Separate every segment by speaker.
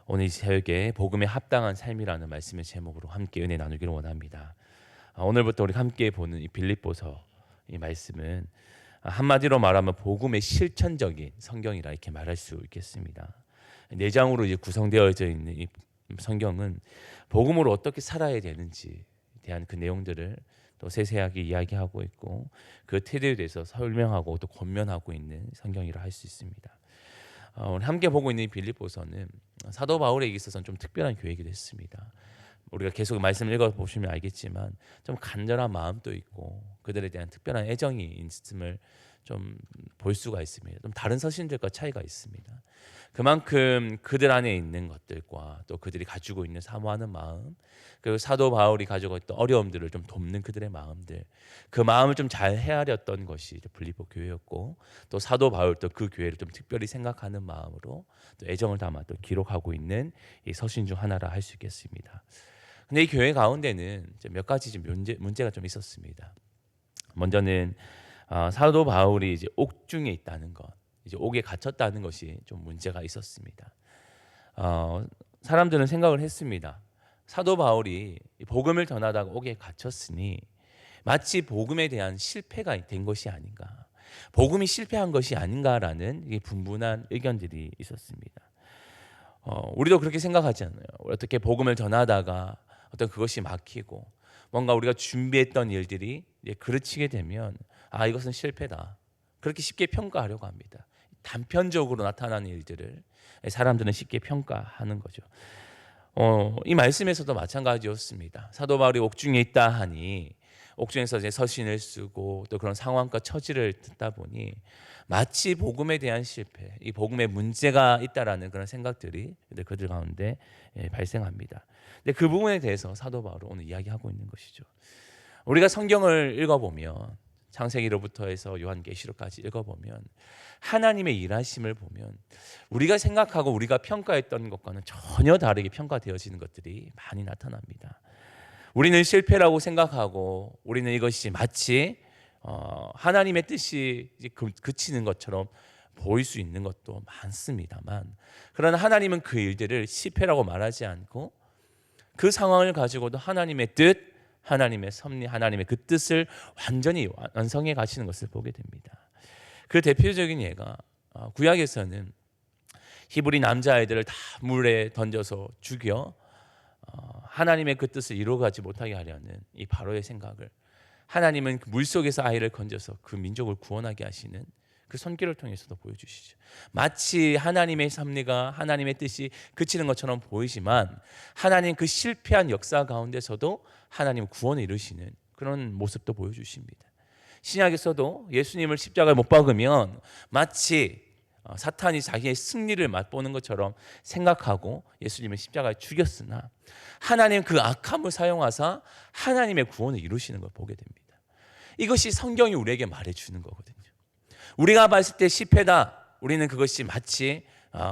Speaker 1: 오늘 이 새벽에 복음에 합당한 삶이라는 말씀의 제목으로 함께 은혜 나누기를 원합니다. 오늘부터 우리 함께 보는 이 빌립보서 이 말씀은 한마디로 말하면 복음의 실천적인 성경이라 이렇게 말할 수 있겠습니다. 4장으로 이제 구성되어져 있는 이 성경은 복음으로 어떻게 살아야 되는지에 대한 그 내용들을 또 세세하게 이야기하고 있고 그 태도에 대해서 설명하고 또 권면하고 있는 성경이라 할 수 있습니다. 오늘 함께 보고 있는 이 빌립보서는 사도 바울에게 있어서는 좀 특별한 교회이기도 했습니다. 우리가 계속 말씀을 읽어보시면 알겠지만 좀 간절한 마음도 있고 그들에 대한 특별한 애정이 있음을 좀 볼 수가 있습니다. 좀 다른 서신들과 차이가 있습니다. 그만큼 그들 안에 있는 것들과 또 그들이 가지고 있는 사모하는 마음, 그리고 사도 바울이 가지고 있던 어려움들을 좀 돕는 그들의 마음들, 그 마음을 좀 잘 헤아렸던 것이 빌립보 교회였고, 또 사도 바울도 그 교회를 좀 특별히 생각하는 마음으로 또 애정을 담아 또 기록하고 있는 이 서신 중 하나라 할 수 있겠습니다. 근데 이 교회 가운데는 몇 가지 좀 문제가 좀 있었습니다. 먼저는 사도 바울이 이제 옥중에 있다는 것, 이제 옥에 갇혔다는 것이 좀 문제가 있었습니다. 사람들은 생각을 했습니다. 사도 바울이 복음을 전하다가 옥에 갇혔으니 마치 복음에 대한 실패가 된 것이 아닌가, 복음이 실패한 것이 아닌가라는 분분한 의견들이 있었습니다. 우리도 그렇게 생각하지 않나요? 어떻게 복음을 전하다가 어떤 그것이 막히고 뭔가 우리가 준비했던 일들이 그르치게 되면 이것은 실패다, 그렇게 쉽게 평가하려고 합니다. 단편적으로 나타나는 일들을 사람들은 쉽게 평가하는 거죠. 이 말씀에서도 마찬가지였습니다. 사도 바울이 옥중에 있다 하니 옥중에서 이제 서신을 쓰고 또 그런 상황과 처지를 듣다 보니 마치 복음에 대한 실패, 이 복음에 문제가 있다라는 그런 생각들이 그들 가운데 발생합니다. 근데 그 부분에 대해서 사도 바울은 오늘 이야기하고 있는 것이죠. 우리가 성경을 읽어보면 창세기로부터 해서 요한계시록까지 읽어보면 하나님의 일하심을 보면 우리가 생각하고 우리가 평가했던 것과는 전혀 다르게 평가되어지는 것들이 많이 나타납니다. 우리는 실패라고 생각하고 우리는 이것이 마치 하나님의 뜻이 그치는 것처럼 보일 수 있는 것도 많습니다만, 그러나 하나님은 그 일들을 실패라고 말하지 않고 그 상황을 가지고도 하나님의 뜻, 하나님의 섭리, 하나님의 그 뜻을 완전히 완성해 가시는 것을 보게 됩니다. 그 대표적인 예가 구약에서는 히브리 남자아이들을 다 물에 던져서 죽여 하나님의 그 뜻을 이루어가지 못하게 하려는 이 바로의 생각을 하나님은 물속에서 아이를 건져서 그 민족을 구원하게 하시는 그 손길을 통해서도 보여주시죠. 마치 하나님의 섭리가 하나님의 뜻이 그치는 것처럼 보이지만 하나님 그 실패한 역사 가운데서도 하나님 구원을 이루시는 그런 모습도 보여주십니다. 신약에서도 예수님을 십자가에 못 박으면 마치 사탄이 자기의 승리를 맛보는 것처럼 생각하고 예수님을 십자가에 죽였으나 하나님 그 악함을 사용하사 하나님의 구원을 이루시는 걸 보게 됩니다. 이것이 성경이 우리에게 말해주는 거거든요. 우리가 봤을 때 실패다, 우리는 그것이 마치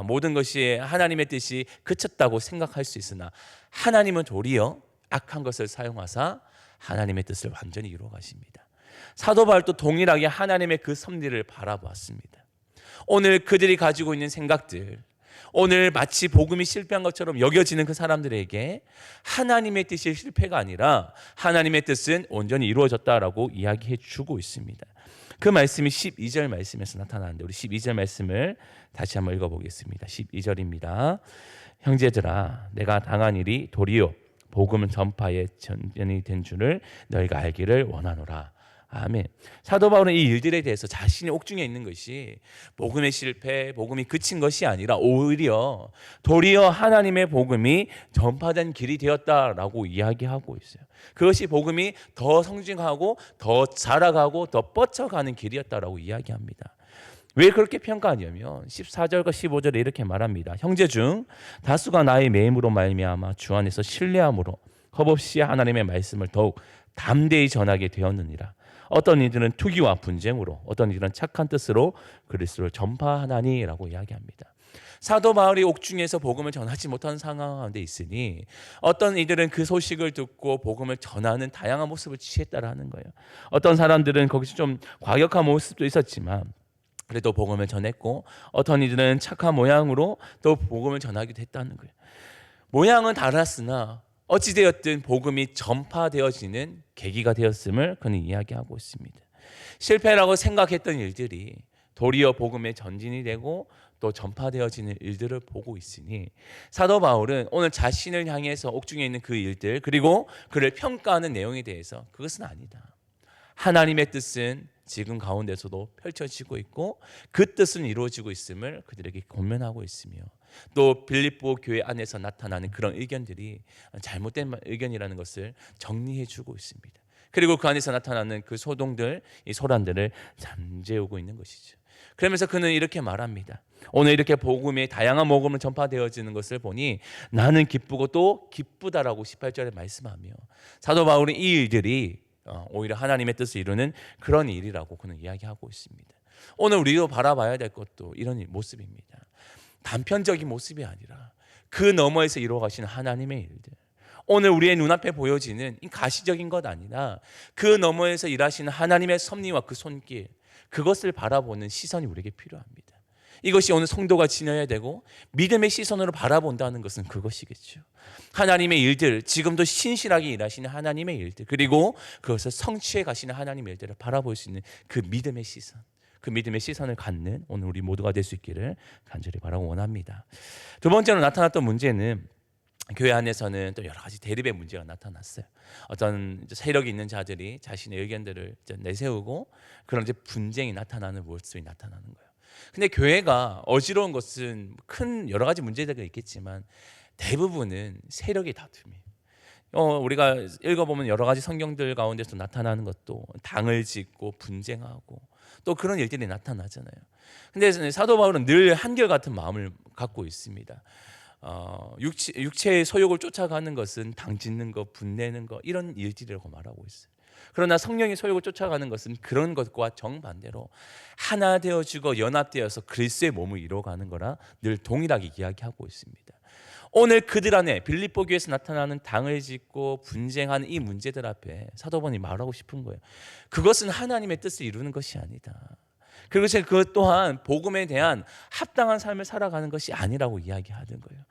Speaker 1: 모든 것이 하나님의 뜻이 그쳤다고 생각할 수 있으나 하나님은 도리어 악한 것을 사용하사 하나님의 뜻을 완전히 이루어 가십니다. 사도 바울도 동일하게 하나님의 그 섭리를 바라보았습니다. 오늘 그들이 가지고 있는 생각들, 오늘 마치 복음이 실패한 것처럼 여겨지는 그 사람들에게 하나님의 뜻이 실패가 아니라 하나님의 뜻은 온전히 이루어졌다라고 이야기해 주고 있습니다. 그 말씀이 12절 말씀에서 나타나는데 우리 12절 말씀을 다시 한번 읽어보겠습니다. 12절입니다. 형제들아, 내가 당한 일이 도리어 복음 전파의 전전이 된 줄을 너희가 알기를 원하노라. 아멘. 사도 바울은 이 일들에 대해서 자신의 옥중에 있는 것이 복음의 실패, 복음이 그친 것이 아니라 오히려 도리어 하나님의 복음이 전파된 길이 되었다라고 이야기하고 있어요. 그것이 복음이 더 성장하고 더 자라가고 더 뻗쳐가는 길이었다라고 이야기합니다. 왜 그렇게 평가하냐면 14절과 15절에 이렇게 말합니다. 형제 중 다수가 나의 매임으로 말미암아 주 안에서 신뢰함으로 헛없이 하나님의 말씀을 더욱 담대히 전하게 되었느니라. 어떤 이들은 투기와 분쟁으로, 어떤 이들은 착한 뜻으로 그리스도를 전파하나니라고 이야기합니다. 사도 바울이 옥중에서 복음을 전하지 못하는 상황 가운데 있으니 어떤 이들은 그 소식을 듣고 복음을 전하는 다양한 모습을 취했다라는 거예요. 어떤 사람들은 거기서 좀 과격한 모습도 있었지만 그래도 복음을 전했고 어떤 이들은 착한 모양으로 또 복음을 전하기도 했다는 거예요. 모양은 달랐으나 어찌되었든 복음이 전파되어지는 계기가 되었음을 그는 이야기하고 있습니다. 실패라고 생각했던 일들이 도리어 복음의 전진이 되고 또 전파되어지는 일들을 보고 있으니 사도 바울은 오늘 자신을 향해서 옥중에 있는 그 일들 그리고 그를 평가하는 내용에 대해서 그것은 아니다. 하나님의 뜻은 지금 가운데서도 펼쳐지고 있고 그 뜻은 이루어지고 있음을 그들에게 권면하고 있으며 또 빌립보 교회 안에서 나타나는 그런 의견들이 잘못된 의견이라는 것을 정리해주고 있습니다. 그리고 그 안에서 나타나는 그 소동들, 이 소란들을 잠재우고 있는 것이죠. 그러면서 그는 이렇게 말합니다. 오늘 이렇게 복음의 다양한 복음을 전파되어지는 것을 보니 나는 기쁘고 또 기쁘다라고 18절에 말씀하며 사도 바울은 이 일들이 오히려 하나님의 뜻을 이루는 그런 일이라고 그는 이야기하고 있습니다. 오늘 우리도 바라봐야 될 것도 이런 모습입니다. 단편적인 모습이 아니라 그 너머에서 이루어가시는 하나님의 일들. 오늘 우리의 눈앞에 보여지는 가시적인 것 아니라 그 너머에서 일하시는 하나님의 섭리와 그 손길, 그것을 바라보는 시선이 우리에게 필요합니다. 이것이 오늘 성도가 지녀야 되고 믿음의 시선으로 바라본다는 것은 그것이겠죠. 하나님의 일들, 지금도 신실하게 일하시는 하나님의 일들, 그리고 그것을 성취해 가시는 하나님의 일들을 바라볼 수 있는 그 믿음의 시선, 그 믿음의 시선을 갖는 오늘 우리 모두가 될 수 있기를 간절히 바라고 원합니다. 두 번째로 나타났던 문제는 교회 안에서는 또 여러 가지 대립의 문제가 나타났어요. 어떤 세력이 있는 자들이 자신의 의견들을 내세우고 그런 분쟁이 나타나는 모습이 나타나는 거예요. 근데 교회가 어지러운 것은 큰 여러 가지 문제들이 있겠지만 대부분은 세력의 다툼이에요. 우리가 읽어보면 여러 가지 성경들 가운데서 나타나는 것도 당을 짓고 분쟁하고 또 그런 일들이 나타나잖아요. 근데 사도 바울은 늘 한결같은 마음을 갖고 있습니다. 육체의 소욕을 쫓아가는 것은 당 짓는 것, 분내는 것 이런 일들이라고 말하고 있어요. 그러나 성령의 소욕을 쫓아가는 것은 그런 것과 정반대로 하나 되어지고 연합되어서 그리스도의 몸을 이루어가는 거라 늘 동일하게 이야기하고 있습니다. 오늘 그들 안에 빌립보 교회에서 나타나는 당을 짓고 분쟁하는 이 문제들 앞에 사도 바울이 말하고 싶은 거예요. 그것은 하나님의 뜻을 이루는 것이 아니다. 그리고 그것 또한 복음에 대한 합당한 삶을 살아가는 것이 아니라고 이야기하는 거예요.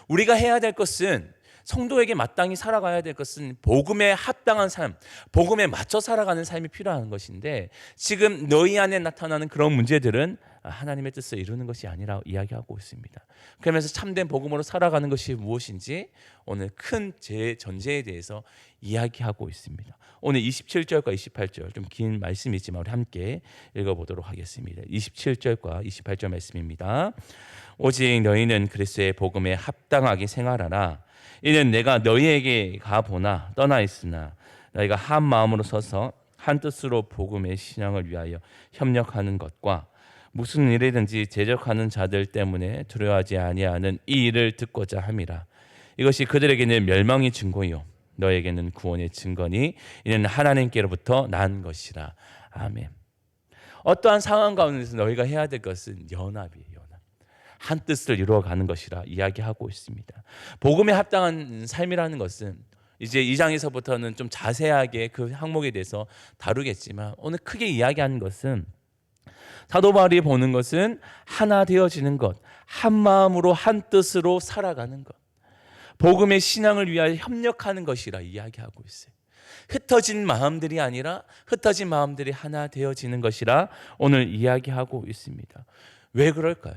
Speaker 1: 우리가 해야 될 것은 성도에게 마땅히 살아가야 될 것은 복음에 합당한 삶, 복음에 맞춰 살아가는 삶이 필요한 것인데 지금 너희 안에 나타나는 그런 문제들은 하나님의 뜻을 이루는 것이 아니라 이야기하고 있습니다. 그러면서 참된 복음으로 살아가는 것이 무엇인지 오늘 큰 전제에 대해서 이야기하고 있습니다. 오늘 27절과 28절 좀 긴 말씀이지만 우리 함께 읽어보도록 하겠습니다. 27절과 28절 말씀입니다. 오직 너희는 그리스도의 복음에 합당하게 생활하라. 이는 내가 너희에게 가보나 떠나 있으나 너희가 한 마음으로 서서 한 뜻으로 복음의 신앙을 위하여 협력하는 것과 무슨 일이든지 제적하는 자들 때문에 두려워하지 아니하는 이 일을 듣고자 함이라. 이것이 그들에게는 멸망의 증거요 너에게는 구원의 증거니 이는 하나님께로부터 난 것이라. 아멘. 어떠한 상황 가운데서 너희가 해야 될 것은 연합이에요. 한 뜻을 이루어가는 것이라 이야기하고 있습니다. 복음에 합당한 삶이라는 것은 이제 2장에서부터는 좀 자세하게 그 항목에 대해서 다루겠지만 오늘 크게 이야기하는 것은 사도 바울이 보는 것은 하나 되어지는 것, 한 마음으로 한 뜻으로 살아가는 것, 복음의 신앙을 위하여 협력하는 것이라 이야기하고 있어요. 흩어진 마음들이 아니라 흩어진 마음들이 하나 되어지는 것이라 오늘 이야기하고 있습니다. 왜 그럴까요?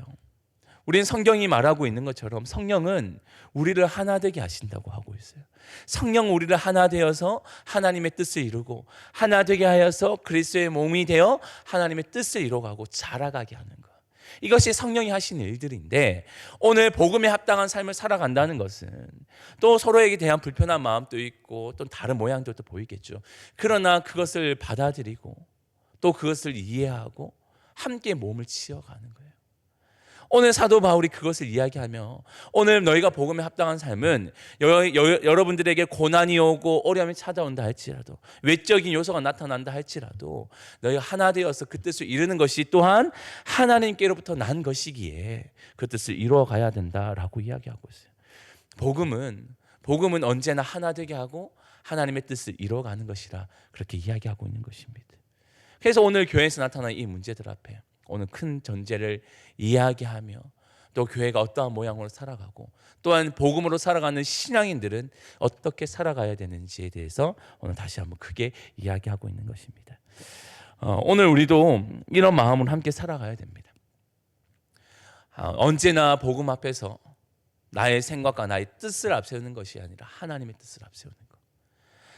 Speaker 1: 우리는 성경이 말하고 있는 것처럼 성령은 우리를 하나 되게 하신다고 하고 있어요. 성령 우리를 하나 되어서 하나님의 뜻을 이루고 하나 되게 하여서 그리스도의 몸이 되어 하나님의 뜻을 이루어가고 자라가게 하는 것. 이것이 성령이 하시는 일들인데 오늘 복음에 합당한 삶을 살아간다는 것은 또 서로에게 대한 불편한 마음도 있고 또 다른 모양들도 보이겠죠. 그러나 그것을 받아들이고 또 그것을 이해하고 함께 몸을 치어가는 거예요. 오늘 사도 바울이 그것을 이야기하며 오늘 너희가 복음에 합당한 삶은 여러분들에게 고난이 오고 어려움이 찾아온다 할지라도 외적인 요소가 나타난다 할지라도 너희가 하나 되어서 그 뜻을 이루는 것이 또한 하나님께로부터 난 것이기에 그 뜻을 이루어 가야 된다라고 이야기하고 있어요. 복음은 언제나 하나 되게 하고 하나님의 뜻을 이루어가는 것이라 그렇게 이야기하고 있는 것입니다. 그래서 오늘 교회에서 나타난 이 문제들 앞에 오늘 큰 전제를 이야기하며 또 교회가 어떠한 모양으로 살아가고 또한 복음으로 살아가는 신앙인들은 어떻게 살아가야 되는지에 대해서 오늘 다시 한번 크게 이야기하고 있는 것입니다. 오늘 우리도 이런 마음으로 함께 살아가야 됩니다. 언제나 복음 앞에서 나의 생각과 나의 뜻을 앞세우는 것이 아니라 하나님의 뜻을 앞세우는 것.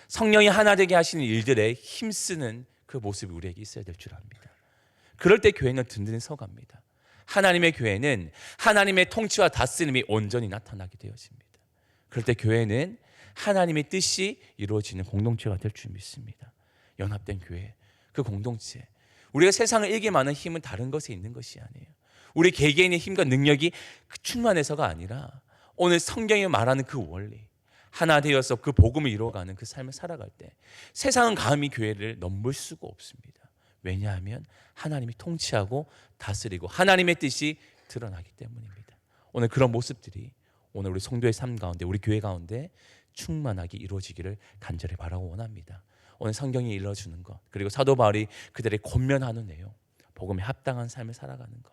Speaker 1: 성령이 하나 되게 하시는 일들에 힘쓰는 그 모습이 우리에게 있어야 될 줄 압니다. 그럴 때 교회는 든든히 서갑니다. 하나님의 교회는 하나님의 통치와 다스림이 온전히 나타나게 되어집니다. 그럴 때 교회는 하나님의 뜻이 이루어지는 공동체가 될 줄 믿습니다. 연합된 교회, 그 공동체. 우리가 세상을 이기게 많은 힘은 다른 것에 있는 것이 아니에요. 우리 개개인의 힘과 능력이 충만해서가 아니라 오늘 성경이 말하는 그 원리, 하나 되어서 그 복음을 이루어가는 그 삶을 살아갈 때 세상은 감히 교회를 넘볼 수가 없습니다. 왜냐하면 하나님이 통치하고 다스리고 하나님의 뜻이 드러나기 때문입니다. 오늘 그런 모습들이 오늘 우리 성도의 삶 가운데, 우리 교회 가운데 충만하게 이루어지기를 간절히 바라고 원합니다. 오늘 성경이 일러주는 것, 그리고 사도 바울이 그들의 권면하는 내용, 복음에 합당한 삶을 살아가는 것,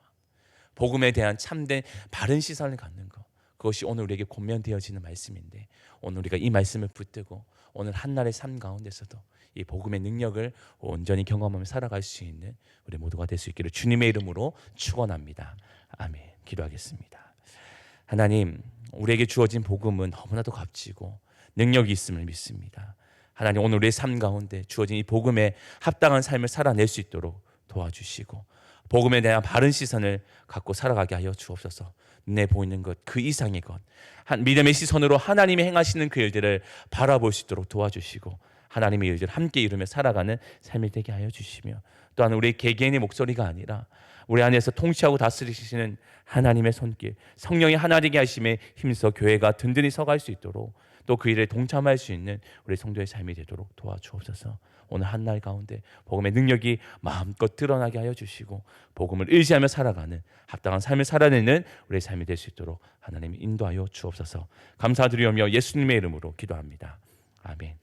Speaker 1: 복음에 대한 참된 바른 시선을 갖는 것, 그것이 오늘 우리에게 권면되어지는 말씀인데 오늘 우리가 이 말씀을 붙들고 오늘 한날의 삶 가운데서도 이 복음의 능력을 온전히 경험하며 살아갈 수 있는 우리 모두가 될 수 있기를 주님의 이름으로 축원합니다. 아멘. 기도하겠습니다. 하나님, 우리에게 주어진 복음은 너무나도 값지고 능력이 있음을 믿습니다. 하나님, 오늘 우리의 삶 가운데 주어진 이 복음에 합당한 삶을 살아낼 수 있도록 도와주시고 복음에 대한 바른 시선을 갖고 살아가게 하여 주옵소서. 눈에 보이는 것, 그 이상의 것, 믿음의 시선으로 하나님이 행하시는 그 일들을 바라볼 수 있도록 도와주시고 하나님의 일들을 함께 이루며 살아가는 삶이 되게 하여 주시며 또한 우리 개개인의 목소리가 아니라 우리 안에서 통치하고 다스리시는 하나님의 손길, 성령이 하나 되게 하심에 힘써 교회가 든든히 서갈 수 있도록 또 그 일에 동참할 수 있는 우리 성도의 삶이 되도록 도와주옵소서. 오늘 한날 가운데 복음의 능력이 마음껏 드러나게 하여 주시고 복음을 의지하며 살아가는 합당한 삶을 살아내는 우리의 삶이 될 수 있도록 하나님이 인도하여 주옵소서. 감사드리오며 예수님의 이름으로 기도합니다. 아멘.